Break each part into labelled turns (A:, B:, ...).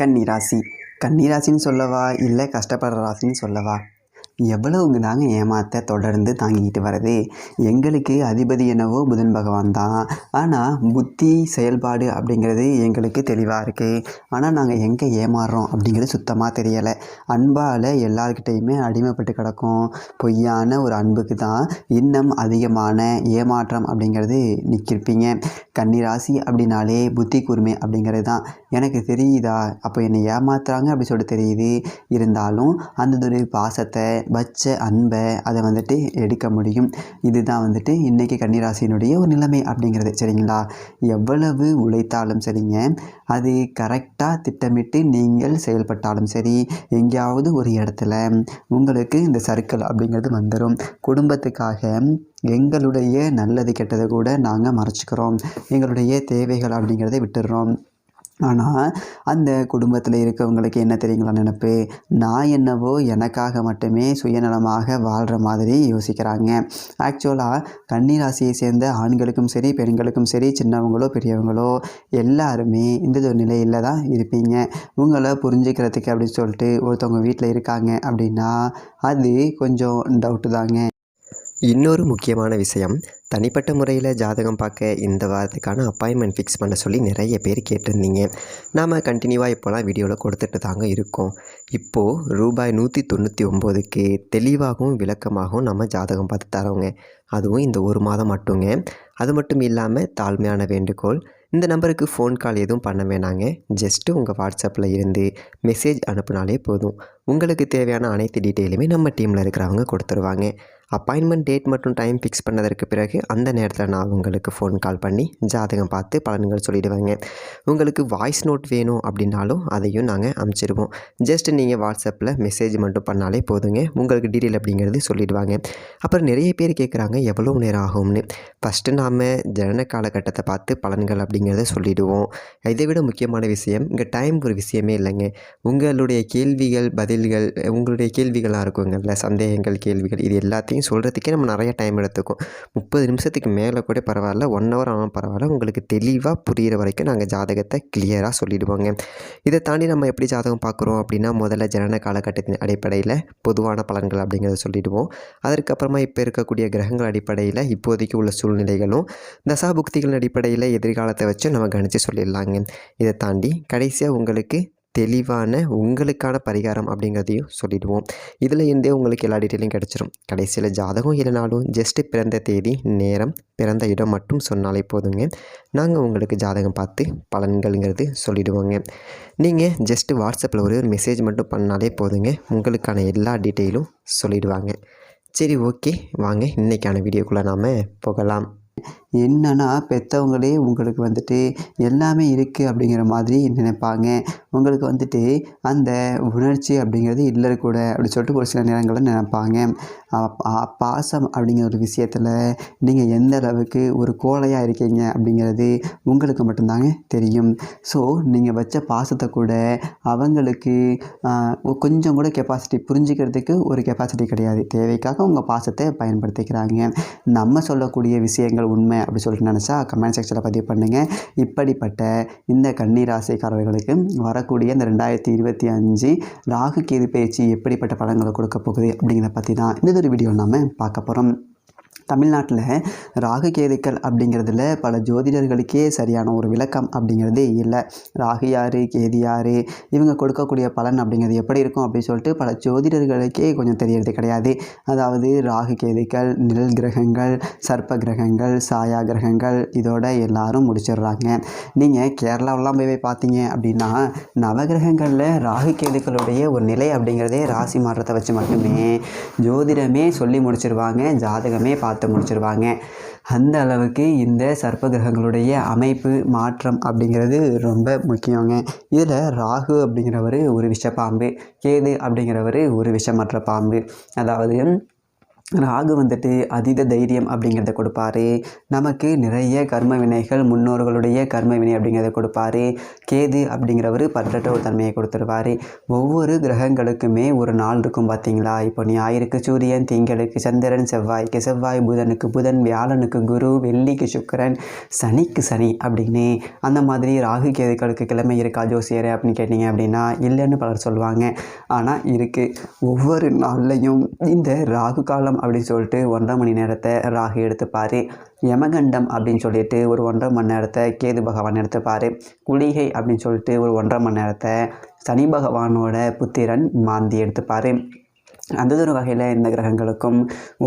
A: கன்னிராசி. கன்னிராசின்னு சொல்லவா இல்லை கஷ்டப்படுற ராசின்னு சொல்லவா? எவ்வளவுங்க தாங்க ஏமாத்த தொடர்ந்து தாங்கிக்கிட்டு வர்றது. எங்களுக்கு அதிபதி என்னவோ புதன் பகவான் தான். ஆனால் புத்தி செயல்பாடு அப்படிங்கிறது எங்களுக்கு தெளிவாக இருக்குது. ஆனால் நாங்கள் எங்கே ஏமாறுறோம் அப்படிங்கிறது சுத்தமாக தெரியலை. அன்பால் எல்லார்கிட்டையுமே அடிமைப்பட்டு கிடக்கும். பொய்யான ஒரு அன்புக்கு தான் இன்னும் அதிகமான ஏமாற்றம் அப்படிங்கிறது நிற்கிருப்பீங்க. கன்னிராசி அப்படின்னாலே புத்தி கூர்மை அப்படிங்கிறது தான் எனக்கு தெரியுதா. அப்போ என்னை ஏமாத்துறாங்க அப்படி சொல்லிட்டு தெரியுது. இருந்தாலும் அந்த ஒரு பாசத்தை வச்ச அன்பை அதை எடுக்க முடியும். இதுதான் இன்றைக்கி கன்னிராசியினுடைய ஒரு நிலைமை அப்படிங்கிறது. சரிங்களா? எவ்வளவு உழைத்தாலும் சரிங்க, அது கரெக்டாக திட்டமிட்டு நீங்கள் செயல்பட்டாலும் சரி, எங்கேயாவது ஒரு இடத்துல உங்களுக்கு இந்த சர்க்கிள் அப்படிங்கிறது வந்துடும். குடும்பத்துக்காக எங்களுடைய நல்லது கெட்டதை கூட நாங்கள் மறைச்சிக்கிறோம். எங்களுடைய தேவைகள் அப்படிங்கிறத விட்டுடுறோம். ஆனால் அந்த குடும்பத்தில் இருக்கவங்களுக்கு என்ன தெரியுங்களா நினைப்பு? நான் என்னவோ எனக்காக மட்டுமே சுயநலமாக வாழ்கிற மாதிரி யோசிக்கிறாங்க. ஆக்சுவலாக கன்னிராசியை சேர்ந்த ஆண்களுக்கும் சரி பெண்களுக்கும் சரி, சின்னவங்களோ பெரியவங்களோ எல்லாருமே இந்த ஒரு நிலையில் தான் இருப்பீங்க. உங்களை புரிஞ்சுக்கிறதுக்கு அப்படின்னு சொல்லிட்டு ஒருத்தவங்க வீட்டில் இருக்காங்க அப்படின்னா அது கொஞ்சம் டவுட்டு தாங்க.
B: இன்னொரு முக்கியமான விஷயம், தனிப்பட்ட முறையில் ஜாதகம் பார்க்க இந்த வாரத்துக்கான அப்பாயின்மெண்ட் ஃபிக்ஸ் பண்ண சொல்லி நிறைய பேர் கேட்டிருந்தீங்க. நாம் கண்டினியூவாக இப்போலாம் வீடியோவில் கொடுத்துட்டு தாங்க இருக்கோம். இப்போது ரூபாய் 199க்கு தெளிவாகவும் விளக்கமாகவும் நம்ம ஜாதகம் பார்த்து தரோங்க. அதுவும் இந்த ஒரு மாதம் மட்டுங்க. அது மட்டும் இல்லாமல் தாழ்மையான வேண்டுகோள், இந்த நம்பருக்கு ஃபோன் கால் எதுவும் பண்ண வேணாங்க. ஜஸ்ட்டு உங்கள் வாட்ஸ்அப்பில் இருந்து மெசேஜ் அனுப்புனாலே போதும். உங்களுக்கு தேவையான அனைத்து டீட்டெயிலுமே நம்ம டீமில் இருக்கிறவங்க கொடுத்துருவாங்க. அப்பாயின்மெண்ட் டேட் மற்றும் டைம் ஃபிக்ஸ் பண்ணதற்கு பிறகு அந்த நேரத்தில் நான் உங்களுக்கு ஃபோன் கால் பண்ணி ஜாதகம் பார்த்து பலன்கள் சொல்லிவிடுவேங்க. உங்களுக்கு வாய்ஸ் நோட் வேணும் அப்படின்னாலும் அதையும் நாங்கள் அனுப்பிச்சிடுவோம். ஜஸ்ட் நீங்கள் வாட்ஸ்அப்பில் மெசேஜ் மட்டும் பண்ணாலே போதுங்க. உங்களுக்கு டீட்டெயில் அப்படிங்கிறது சொல்லிவிடுவாங்க. அப்புறம் நிறைய பேர் கேட்குறாங்க எவ்வளோ நேரம் ஆகும்னு. ஃபஸ்ட்டு நாம் ஜனன காலகட்டத்தை பார்த்து பலன்கள் அப்படிங்கிறத சொல்லிவிடுவோம். இதை விட முக்கியமான விஷயம், இங்கே டைம் ஒரு விஷயமே இல்லைங்க. உங்களுடைய கேள்விகள் பதில்கள், உங்களுடைய கேள்விகளாக இருக்குங்கள்ல, சந்தேகங்கள் கேள்விகள், இது எல்லாத்தையும் சொல்கிறதுக்கே நம்ம நிறைய டைம் எடுத்துக்கும். 30 நிமிஷத்துக்கு மேலே கூட பரவாயில்ல, 1 ஹவர் ஆனால் பரவாயில்ல, உங்களுக்கு தெளிவாக புரிகிற வரைக்கும் நாங்கள் ஜாதகத்தை கிளியராக சொல்லிவிடுவோங்க. இதை தாண்டி நம்ம எப்படி ஜாதகம் பார்க்குறோம் அப்படின்னா, முதல்ல ஜனன காலகட்டத்தின் அடிப்படையில் பொதுவான பலன்கள் அப்படிங்கிறத சொல்லிவிடுவோம். அதற்கப்புறமா இப்போ இருக்கக்கூடிய கிரகங்கள் அடிப்படையில் இப்போதைக்கு உள்ள சூழ்நிலைகளும், தசாபுக்திகளின் அடிப்படையில் எதிர்காலத்தை வச்சு நம்ம கணித்து சொல்லிடலாங்க. இதை தாண்டி கடைசியாக உங்களுக்கு தெளிவான உங்களுக்கான பரிகாரம் அப்படிங்கிறதையும் சொல்லிவிடுவோம். இதில் இருந்தே உங்களுக்கு எல்லா டீட்டெயிலும் கிடச்சிரும். கடைசியில் ஜாதகம் இல்லைனாலும் ஜஸ்ட்டு பிறந்த தேதி, நேரம், பிறந்த இடம் மட்டும் சொன்னாலே போதுங்க. நாங்கள் உங்களுக்கு ஜாதகம் பார்த்து பலன்கள்ங்கிறது சொல்லிவிடுவோங்க. நீங்கள் ஜஸ்ட்டு வாட்ஸ்அப்பில் ஒரு மெசேஜ் மட்டும் பண்ணாலே போதுங்க. உங்களுக்கான எல்லா டீட்டெயிலும் சொல்லிவிடுவாங்க. சரி, ஓகே, வாங்க இன்றைக்கான வீடியோக்குள்ளே நாம் போகலாம்.
A: என்னன்னா பெற்றவங்களே உங்களுக்கு எல்லாமே இருக்குது அப்படிங்கிற மாதிரி நினைப்பாங்க. உங்களுக்கு அந்த உணர்ச்சி அப்படிங்கிறது இல்லை கூட அப்படி சொல்லிட்டு ஒரு சில நேரங்களில் நினைப்பாங்க. பாசம் அப்படிங்கிற ஒரு விஷயத்தில் நீங்கள் எந்த அளவுக்கு ஒரு கோழையாக இருக்கீங்க அப்படிங்கிறது உங்களுக்கு மட்டும்தாங்க தெரியும். ஸோ நீங்கள் வச்ச பாசத்தை கூட அவங்களுக்கு கொஞ்சம் கூட கெப்பாசிட்டி புரிஞ்சுக்கிறதுக்கு ஒரு கெப்பாசிட்டி கிடையாது. தேவைக்காக உங்கள் பாசத்தை பயன்படுத்திக்கிறாங்க. நம்ம சொல்லக்கூடிய விஷயங்கள் உண்மை அப்படி சொல்லிட்டு நினச்சா கமெண்ட் செக்ஷனில் பதிவு பண்ணுங்கள். இப்படிப்பட்ட இந்த கன்னிராசிக்காரர்களுக்கு வரக்கூடிய இந்த 2025 ராகு கேது பயிற்சி எப்படிப்பட்ட பலன்களை கொடுக்க போகுது அப்படிங்கிறத பற்றி தான் இந்த ஒரு வீடியோ நாம் பார்க்க போகிறோம். தமிழ்நாட்டில் ராகு கேதுக்கள் அப்படிங்கிறதுல பல ஜோதிடர்களுக்கே சரியான ஒரு விளக்கம் அப்படிங்கிறது இல்லை. ராகு யார், கேது யார், இவங்க கொடுக்கக்கூடிய பலன் அப்படிங்கிறது எப்படி இருக்கும் அப்படின்னு சொல்லிட்டு பல ஜோதிடர்களுக்கே கொஞ்சம் தெரியறது கிடையாது. அதாவது ராகு கேதுக்கள், நிழல் கிரகங்கள், சர்ப்ப கிரகங்கள், சாயா கிரகங்கள், இதோட எல்லாரும் முடிச்சிடுறாங்க. நீங்கள் கேரளாவெல்லாம் போய் பார்த்தீங்க அப்படின்னா நவகிரகங்களில் ராகு கேதுக்களுடைய ஒரு நிலை அப்படிங்கிறதே ராசி மாற்றத்தை வச்சு மட்டுமே ஜோதிடமே சொல்லி முடிச்சிருவாங்க, ஜாதகமே பார்த்து முடிச்சிருவாங்க. அந்த அளவுக்கு இந்த சர்ப்ப கிரகங்களுடைய அமைப்பு மாற்றம் அப்படிங்கிறது ரொம்ப முக்கியங்க. இதில் ராகு அப்படிங்கிறவர் ஒரு விஷப்பாம்பு, கேது அப்படிங்கிறவர் ஒரு விஷமற்ற பாம்பு. அதாவது ராகு வந்துட்டு அதீத தைரியம் அப்படிங்கிறத கொடுப்பாரு. நமக்கு நிறைய கர்ம வினைகள், முன்னோர்களுடைய கர்ம வினை அப்படிங்கிறத கொடுப்பாரு. கேது அப்படிங்கிறவர் பற்றற்ற ஒரு தன்மையை கொடுத்துருவார். ஒவ்வொரு கிரகங்களுக்குமே ஒரு நாள் இருக்கும் பார்த்தீங்களா? இப்போ ஞாயிறுக்கு சூரியன், திங்களுக்கு சந்திரன், செவ்வாய்க்கு செவ்வாய், புதனுக்கு புதன், வியாழனுக்கு குரு, வெள்ளிக்கு சுக்கிரன், சனிக்கு சனி அப்படின்னு அந்த மாதிரி ராகு கேதுக்களுக்கு கிழமை இருக்கா ஜோசியர் அப்படின்னு கேட்டிங்க அப்படின்னா இல்லைன்னு பலர் சொல்லுவாங்க. ஆனால் இருக்குது. ஒவ்வொரு நாள்லையும் இந்த ராகு காலம் அப்படின்னு சொல்லிட்டு 1.5 மணி நேரத்தை ராகு எடுத்துப்பார். யமகண்டம் அப்படின்னு சொல்லிட்டு ஒரு 1.5 மணி நேரத்தை கேது பகவான் எடுத்துப்பார். குளிகை அப்படின்னு சொல்லிட்டு ஒரு 1.5 மணி நேரத்தை சனி பகவானோட புத்திரன் மாந்தி எடுத்துப்பார். அந்த ஒரு வகையில் இந்த கிரகங்களுக்கும்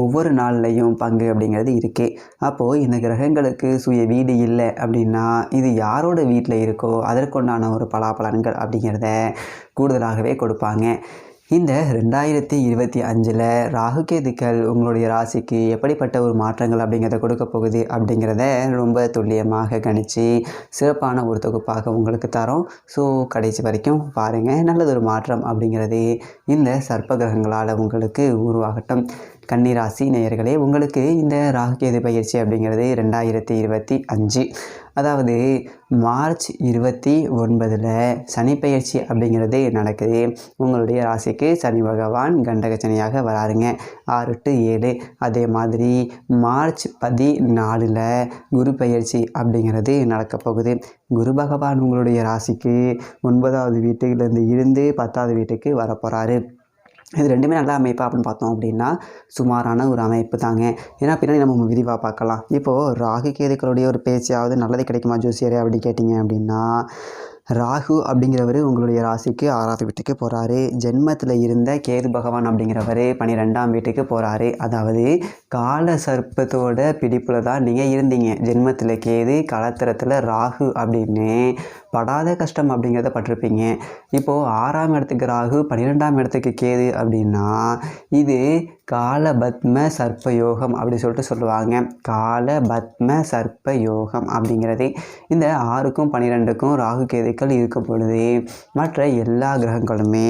A: ஒவ்வொரு நாள்லையும் பங்கு அப்படிங்கிறது இருக்குது. அப்போது இந்த கிரகங்களுக்கு சுய வீடு இல்லை அப்படின்னா இது யாரோட வீட்டில் இருக்கோ அதற்குண்டான ஒரு பலாபலன்கள் அப்படிங்கிறத கூடுதலாகவே கொடுப்பாங்க. இந்த 2025 ராகுகேதுக்கள் உங்களுடைய ராசிக்கு எப்படிப்பட்ட ஒரு மாற்றங்கள் அப்படிங்கிறத கொடுக்க போகுது அப்படிங்கிறத ரொம்ப துல்லியமாக கணித்து சிறப்பான ஒரு தொகுப்பாக உங்களுக்கு தரோம். ஸோ கடைசி வரைக்கும் பாருங்கள். நல்லதொரு மாற்றம் அப்படிங்கிறது இந்த சர்ப்ப கிரகங்களால் உங்களுக்கு உருவாகட்டும். கன்னிராசி நேயர்களே, உங்களுக்கு இந்த ராகுகேது பயிற்சி அப்படிங்கிறது 2025 அதாவது மார்ச் 29 சனி பயிற்சி அப்படிங்கிறது நடக்குது. உங்களுடைய ராசிக்கு சனி பகவான் கண்டக சனியாக வராருங்க 6 to 7. அதே மாதிரி மார்ச் 14 குரு பயிற்சி அப்படிங்கிறது நடக்க போகுது. குரு பகவான் உங்களுடைய ராசிக்கு 9வது வீட்டுலேருந்து இருந்து 10வது வீட்டுக்கு வரப்போகிறாரு. இது ரெண்டுமே நல்ல அமைப்பா அப்படின்னு பார்த்தோம் அப்படின்னா சுமாரான ஒரு அமைப்பு தாங்க. ஏன்னா பின்னாடி நம்ம விரிவாக பார்க்கலாம். இப்போது ராகு கேதுக்களுடைய ஒரு பேச்சாவது நல்லது கிடைக்குமா ஜோசியரே அப்படின்னு கேட்டிங்க அப்படின்னா ராகு அப்படிங்கிறவர் உங்களுடைய ராசிக்கு 6வது வீட்டுக்கு போகிறாரு. ஜென்மத்தில் இருந்த கேது பகவான் அப்படிங்கிறவர் 12ஆம் வீட்டுக்கு போகிறாரு. அதாவது கால சர்ப்பத்தோட பிடிப்பில் தான் நீங்கள் இருந்தீங்க. ஜென்மத்தில் கேது, களத்திரத்தில் ராகு அப்படின்னு படாத கஷ்டம் அப்படிங்கிறத பட்டிருப்பீங்க. இப்போது 6ஆம் இடத்துக்கு ராகு, 12ஆம் இடத்துக்கு கேது அப்படின்னா இது கால பத்ம சர்ப்ப யோகம் அப்படி சொல்லிட்டு சொல்லுவாங்க. கால பத்ம சர்ப்ப யோகம் அப்படிங்கிறது இந்த 6க்கும் 12க்கும் ராகு கேதுக்கள் இருக்கும் பொழுது மற்ற எல்லா கிரகங்களுமே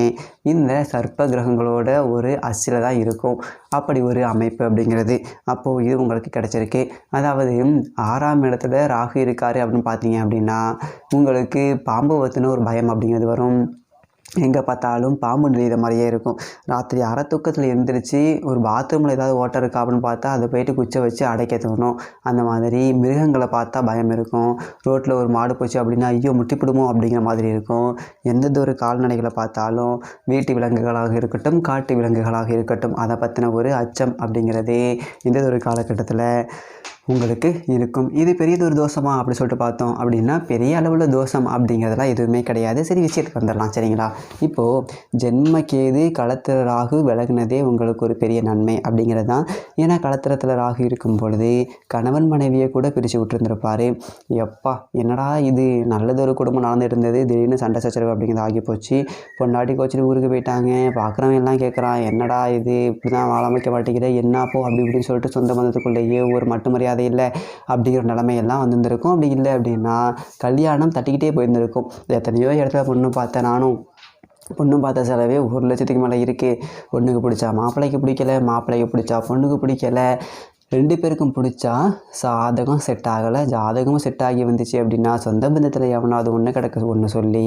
A: இந்த சர்ப்ப கிரகங்களோட ஒரு அச்சில் தான் இருக்கும். அப்படி ஒரு அமைப்பு அப்படிங்கிறது அப்போது இது உங்களுக்கு கிடச்சிருக்கு. அதாவது 6ஆம் இடத்துல ராகு இருக்காரு அப்படின்னு பார்த்தீங்க அப்படின்னா உங்களுக்கு பாம்பு வத்துன ஒரு பயம் அப்படிங்கிறது வரும். எங்கே பார்த்தாலும் பாம்பு நெளிகிற மாதிரியே இருக்கும். ராத்திரி அரை தூக்கத்தில் எழுந்திரிச்சு ஒரு பாத்ரூமில் ஏதாவது ஓட்டை இருக்கா அப்படின்னு பார்த்தா அதை போய்ட்டு குச்சை வச்சு அடைக்க தோணும். அந்த மாதிரி மிருகங்களை பார்த்தா பயம் இருக்கும். ரோட்டில் ஒரு மாடு போச்சு அப்படின்னா ஐயோ முட்டிப்பிடுமோ அப்படிங்கிற மாதிரி இருக்கும். எந்தெந்த ஒரு கால்நடைகளை பார்த்தாலும் வீட்டு விலங்குகளாக இருக்கட்டும், காட்டு விலங்குகளாக இருக்கட்டும், அதை பற்றின ஒரு அச்சம் அப்படிங்கிறது இந்த ஒரு காலகட்டத்தில் உங்களுக்கு இருக்கும். இது பெரியதொரு தோஷமா அப்படி சொல்லிட்டு பார்த்தோம் அப்படின்னா பெரிய அளவில் தோஷம் அப்படிங்கிறதெல்லாம் எதுவுமே கிடையாது. சரி, விஷயத்துக்கு வந்துடலாம் சரிங்களா? இப்போது ஜென்மக்கேது களத்திர ராகு விலகுனதே உங்களுக்கு ஒரு பெரிய நன்மை அப்படிங்கிறது தான். ஏன்னா களத்திரத்தில் ராகு இருக்கும் பொழுது கணவன் மனைவியை கூட பிரித்து விட்டுருந்துருப்பார். எப்பா என்னடா இது நல்லதொரு குடும்பம் நடந்துட்டு இருந்தது, திடீர்னு சண்டை சச்சரவு அப்படிங்கிறது ஆகி போச்சு. பொண்டாட்டி கோச்சிட்டு ஊருக்கு போயிட்டாங்க. பார்க்குறவங்க எல்லாம் கேட்குறான் என்னடா இது இப்படி தான் வாழ அமைக்க மாட்டேங்கிற என்னப்போ அப்படி இப்படின்னு சொல்லிட்டு சொந்த பந்தத்துக்குள்ளேயே ஒரு மட்டுமறியாத இல்லை அப்படிங்கிற நிலைமையெல்லாம் வந்துருக்கும். அப்படி இல்லை அப்படின்னா கல்யாணம் தட்டிக்கிட்டே போயிருந்திருக்கும். எத்தனையோ இடத்துல பொண்ணு பார்த்தேன் நானும். பொண்ணு பார்த்த செலவே 1 லட்சத்துக்கு மேலே இருக்குது. பொண்ணுக்கு பிடிச்சா மாப்பிள்ளைக்கு பிடிக்கல, மாப்பிள்ளைக்கு பிடிச்சா பொண்ணுக்கு பிடிக்கல. 2 பேருக்கும் பிடிச்சா சாதகம் செட் ஆகலை, ஜாதகமும் செட் ஆகி வந்துச்சு அப்படின்னா சொந்த பந்தத்தில் எவனாவது ஒன்று சொல்லி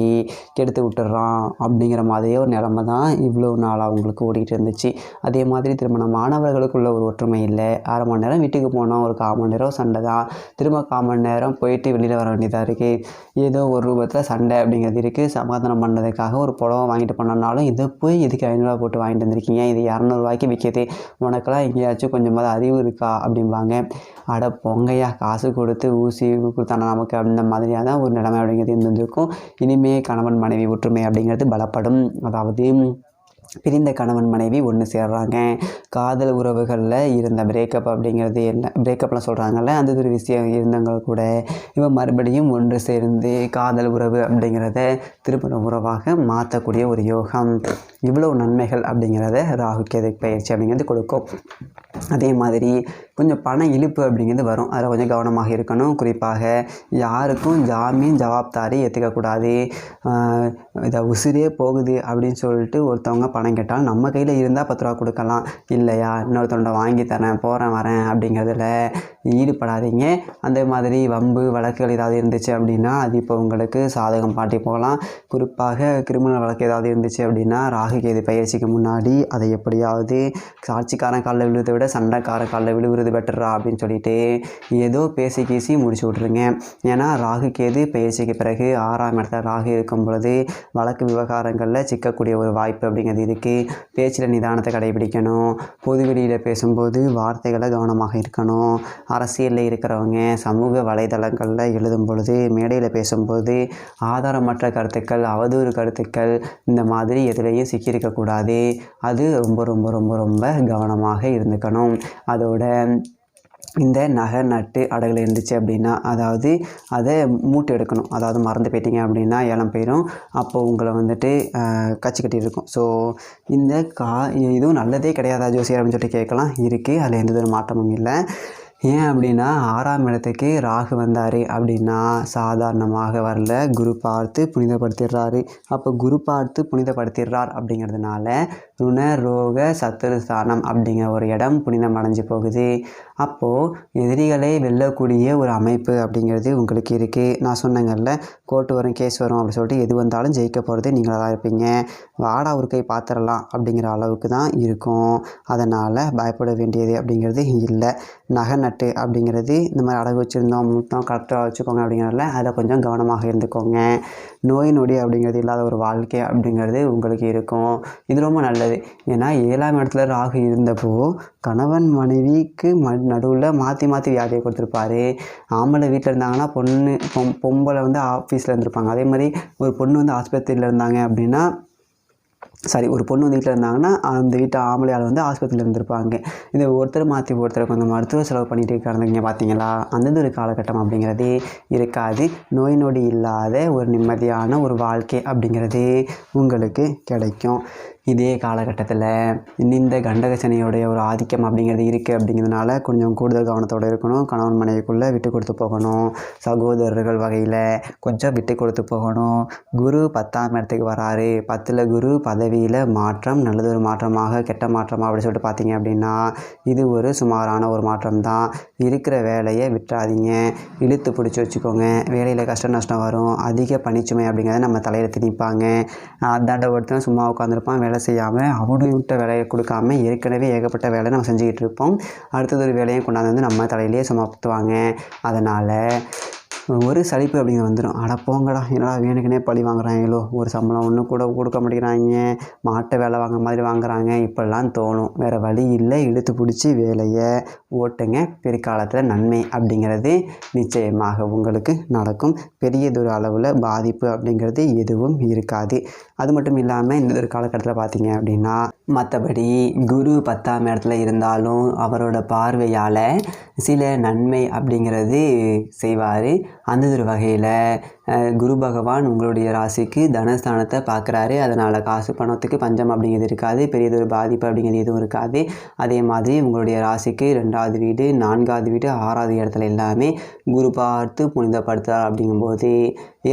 A: கெடுத்து விட்டுறான் அப்படிங்கிற மாதிரியே ஒரு நிலமை தான் இவ்வளோ நாளாக அவங்களுக்கு ஓடிக்கிட்டு இருந்துச்சு. அதே மாதிரி திருமண மாணவர்களுக்குள்ள ஒரு ஒற்றுமை இல்லை. 1/2 மணி நேரம் வீட்டுக்கு போனால் ஒரு 1/4 மணி நேரம் சண்டை தான். திரும்ப 1/4 மணி நேரம் போயிட்டு வெளியில் வர வேண்டியதாக இருக்குது. ஏதோ ஒரு ரூபத்தில் சண்டை அப்படிங்கிறது இருக்குது. சமாதானம் பண்ணதுக்காக ஒரு புடவை வாங்கிட்டு போனோம்னாலும் இதை போய் இதுக்கு 500 போட்டு வாங்கிட்டு வந்திருக்கீங்க, இது 200 விற்கிது, உனக்கெல்லாம் எங்கேயாச்சும் கொஞ்சமாவது அறிவு இருக்கா அப்படிம்பாங்க. அட பொங்கையா, காசு கொடுத்து ஊசி கொடுத்தானா நமக்கு அந்த மாதிரியாக தான் ஒரு நிலைமை அப்படிங்கிறது இருந்திருக்கும். இனிமேல் கணவன் மனைவி ஒற்றுமை அப்படிங்கிறது பலப்படும். அதாவது பிரிந்த கணவன் மனைவி ஒன்று சேர்றாங்க. காதல் உறவுகளில் இருந்த பிரேக்கப் அப்படிங்கிறது என்ன பிரேக்கப்லாம் சொல்கிறாங்கல்ல, அந்த ஒரு விஷயம் இருந்தவங்க கூட இவன் மறுபடியும் ஒன்று சேர்ந்து காதல் உறவு அப்படிங்கிறத திருமண உறவாக மாற்றக்கூடிய ஒரு யோகம். இவ்வளோ நன்மைகள் அப்படிங்கிறத ராகு கேது பயிற்சி அப்படிங்கிறது கொடுக்கும். அதே மாதிரி கொஞ்சம் பண இழுப்பு அப்படிங்கிறது வரும். அதில் கொஞ்சம் கவனமாக இருக்கணும். குறிப்பாக யாருக்கும் ஜாமீன் ஜவாப்தாரி ஏற்றுக்கக்கூடாது. இதை உசிரே போகுது அப்படின்னு சொல்லிட்டு ஒருத்தவங்க பணம் கேட்டால் நம்ம கையில் இருந்தால் 10 ரூபா கொடுக்கலாம், இல்லையா இன்னொருத்தவன்ட்ட வாங்கி தரேன் போகிறேன் வரேன் அப்படிங்கிறதுல ஈடுபடாதீங்க. அந்த மாதிரி வம்பு வழக்குகள் ஏதாவது இருந்துச்சு அப்படின்னா அது இப்போ உங்களுக்கு சாதகம் பாட்டி போகலாம். குறிப்பாக கிரிமினல் வழக்கு ஏதாவது இருந்துச்சு அப்படின்னா ராகு கேது பயிற்சிக்கு முன்னாடி அதை எப்படியாவது சாட்சிக்காரன் காலில் விழுவதை விட சண்டைக்காரன் காலில் விழுவுறது பெட்டரா அப்படின்னு சொல்லிட்டு ஏதோ பேசி கீசி முடிச்சு விட்ருங்க. ஏன்னா ராகு கேது பயிற்சிக்கு பிறகு 6ஆம் இடத்துல ராகு இருக்கும் பொழுது வழக்கு விவகாரங்களில் சிக்கக்கூடிய ஒரு வாய்ப்பு அப்படிங்கிறது இருக்குது. பேச்சில் நிதானத்தை கடைபிடிக்கணும். பொதுவெளியில் பேசும்போது வார்த்தைகளை கவனமாக இருக்கணும். அரசியலில் இருக்கிறவங்க சமூக வலைதளங்களில் எழுதும் பொழுது மேடையில் பேசும்போது ஆதாரமற்ற கருத்துக்கள் அவதூறு கருத்துக்கள் இந்த மாதிரி எதுலேயும் சிக்கியிருக்கக்கூடாது. அது ரொம்ப ரொம்ப ரொம்ப ரொம்ப கவனமாக இருந்துக்கணும். அதோட இந்த நகை நட்டு அடகுல இருந்துச்சு அப்படின்னா அதாவது அதை மூட்டு எடுக்கணும். அதாவது மறந்து போயிட்டீங்க அப்படின்னா ஏலம் போயிடும். அப்போ உங்களை வந்துட்டு கச்சி கட்டிட்டு இருக்கும். ஸோ இந்த இதுவும் நல்லதே கிடையாதா ஜோசியர் அப்படின்னு சொல்லிட்டு கேட்கலாம். இருக்குது, அதில் எந்த ஒரு மாற்றமும் இல்லை. ஏன் அப்படின்னா 6ஆம் இடத்துக்கு ராகு வந்தார் அப்படின்னா சாதாரணமாக வரல, குரு பார்த்து புனிதப்படுத்திடுறாரு. அப்போ குரு பார்த்து புனிதப்படுத்திடுறார் அப்படிங்கிறதுனால ருண ரோக சத்துருஸ்தானம் அப்படிங்கிற ஒரு இடம் புனிதம் அடைஞ்சு போகுது. அப்போது எதிரிகளை வெல்லக்கூடிய ஒரு அமைப்பு அப்படிங்கிறது உங்களுக்கு இருக்குது. நான் சொன்னேங்கல்ல, கோர்ட்டு வரும் கேஸ் வரும் அப்படின்னு சொல்லிட்டு எது வந்தாலும் ஜெயிக்க போகிறது நீங்களாக தான் இருப்பீங்க. வாடா ஒரு கை பார்த்துடலாம் அப்படிங்கிற அளவுக்கு தான் இருக்கும். அதனால் பயப்பட வேண்டியது அப்படிங்கிறது இல்லை. நகை நட்டு அப்படிங்கிறது இந்த மாதிரி அடகு வச்சுருந்தோம் முத்தம் கரெக்டாக வச்சுக்கோங்க அப்படிங்கிறதுல அதில் கொஞ்சம் கவனமாக இருந்துக்கோங்க. நோய் நொடி அப்படிங்கிறது இல்லாத ஒரு வாழ்க்கை அப்படிங்கிறது உங்களுக்கு இருக்கும். இது ரொம்ப நல்லது. ஏன்னா 7ஆம் இடத்துல ராகு இருந்தப்போ கணவன் மனைவிக்கு நடுவில் மாற்றி மாற்றி வியாதியை கொடுத்துருப்பாரு. ஆம்பளை வீட்டில் இருந்தாங்கன்னா பொம்பளை வந்து ஆஃபீஸில் இருந்திருப்பாங்க. அதே மாதிரி ஒரு பொண்ணு வந்து ஆஸ்பத்திரியில் இருந்தாங்க அப்படின்னா ஒரு பொண்ணு வந்து வீட்டில் இருந்தாங்கன்னா அந்த வீட்டு ஆம்பளையால் வந்து ஆஸ்பத்திரியில் இருந்திருப்பாங்க. இந்த ஒருத்தர் மாற்றி ஒருத்தர் கொஞ்சம் மருத்துவ செலவு பண்ணிட்டு கிடந்தீங்க பார்த்தீங்களா, அந்தந்த ஒரு காலகட்டம் அப்படிங்கிறதே இருக்காது. நோய் நொடி இல்லாத ஒரு நிம்மதியான ஒரு வாழ்க்கை அப்படிங்கிறது உங்களுக்கு கிடைக்கும். இதே காலகட்டத்தில் இந்த கண்டக சனியோடைய ஒரு ஆதிக்கம் அப்படிங்கிறது இருக்குது. அப்படிங்கிறதுனால கொஞ்சம் கூடுதல் கவனத்தோடு இருக்கணும். கணவன் மனைவிக்குள்ளே விட்டு கொடுத்து போகணும். சகோதரர்கள் வகையில் கொஞ்சம் விட்டு கொடுத்து போகணும். குரு 10ஆம் இடத்துக்கு வராரு. 10ல் குரு பதவியில் மாற்றம், நல்லதொரு மாற்றமாக கெட்ட மாற்றமாக அப்படி சொல்லிட்டு பார்த்தீங்க அப்படின்னா இது ஒரு சுமாரான ஒரு மாற்றம் தான். இருக்கிற வேலையை விட்டுறாதீங்க, இழுத்து பிடிச்சி வச்சுக்கோங்க. வேலையில் கஷ்ட நஷ்டம் வரும், அதிக பணிச்சுமை அப்படிங்கிறத நம்ம தலையில் திணிப்பாங்க. அந்தாண்ட ஒருத்தன் சும்மா உட்காந்துருப்பான், வேலை செய்யாமல் அவனும் விட்ட வேலையை கொடுக்காம ஏற்கனவே ஏகப்பட்ட வேலை நம்ம செஞ்சுக்கிட்டு இருப்போம். அடுத்தது ஒரு வேலையும் கொண்டாந்து வந்து நம்ம தலையிலேயே சுமத்துவாங்க. அதனால் ஒரு சலிப்பு அப்படிங்கிறது வந்துடும். அட போங்கடா, என்னடா வேணுக்குனே பழி வாங்குறாங்களோ, ஒரு சம்பளம் ஒன்று கூட கொடுக்க மாட்டேங்கிறாங்க, மாட்டை வேலை வாங்க மாதிரி வாங்குறாங்க, இப்படிலாம் தோணும். வேறு வழி இல்லை, இழுத்து பிடிச்சி வேலையை ஓட்டுங்க. பிற்காலத்தில் நன்மை அப்படிங்கிறது நிச்சயமாக உங்களுக்கு நடக்கும். பெரியதொரு அளவில் பாதிப்பு அப்படிங்கிறது எதுவும் இருக்காது. அது மட்டும் இல்லாமல் இந்த ஒரு காலகட்டத்தில் பார்த்தீங்க அப்படின்னா மற்றபடி குரு 10ஆம் இடத்துல இருந்தாலும் அவரோட பார்வையால் சில நன்மை அப்படிங்கிறது செய்வார். அந்த ஒரு வகையில் குரு பகவான் உங்களுடைய ராசிக்கு தனஸ்தானத்தை பார்க்குறாரு. அதனால் காசு பணத்துக்கு பஞ்சம் அப்படிங்கிறது இருக்காது, பெரியதொரு பாதிப்பு அப்படிங்கிறது எதுவும் இருக்காது. அதே மாதிரி உங்களுடைய ராசிக்கு 2வது வீடு 4வது வீடு 6வது இடத்துல எல்லாமே குரு பார்த்து புனிதப்படுத்துகிறார். அப்படிங்கும்போது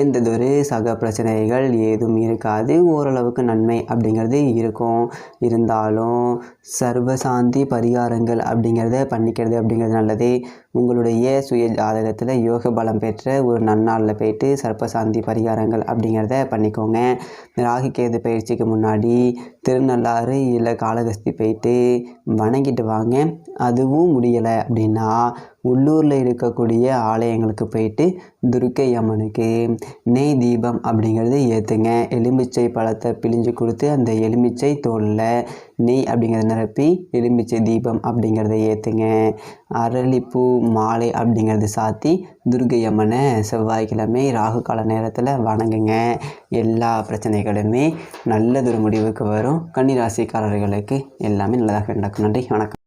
A: எந்ததொரு சக பிரச்சனைகள் ஏதும் இருக்காது. ஓரளவுக்கு நன்மை அப்படிங்கிறது இருக்கும். இருந்தாலும் சர்வசாந்தி பரிகாரங்கள் அப்படிங்கிறத பண்ணிக்கிறது அப்படிங்கிறது நல்லது. உங்களுடைய சுய ஜாதகத்தில் யோக பலம் பெற்ற ஒரு நன்னாளில் போயிட்டு சர்ப்பசாந்தி பரிகாரங்கள் அப்படிங்கிறத பண்ணிக்கோங்க. ராகு கேது பயிற்சிக்கு முன்னாடி திருநள்ளாறு இல்லை காளகஸ்தி போயிட்டு வணங்கிட்டு வாங்க. அதுவும் முடியலை அப்படின்னா உள்ளூரில் இருக்கக்கூடிய ஆலயங்களுக்கு போயிட்டு துர்க்கை அம்மனுக்கு நெய் தீபம் அப்படிங்கிறது ஏற்றுங்க. எலுமிச்சை பழத்தை பிழிஞ்சு கொடுத்து அந்த எலுமிச்சை தோலில் நெய் அப்படிங்கிறத நிரப்பி எலுமிச்சை தீபம் அப்படிங்கிறத ஏற்றுங்க. அரளிப்பூ மாலை அப்படிங்கிறது சாத்தி துர்க்கை அம்மனை செவ்வாய்க்கிழமை ராகு கால நேரத்தில் வணங்குங்க. எல்லா பிரச்சனைகளுமே நல்லதொரு முடிவுக்கு வரும். கன்னி ராசிக்காரர்களுக்கு எல்லாமே நல்லதாக நடக்கும். நன்றி, வணக்கம்.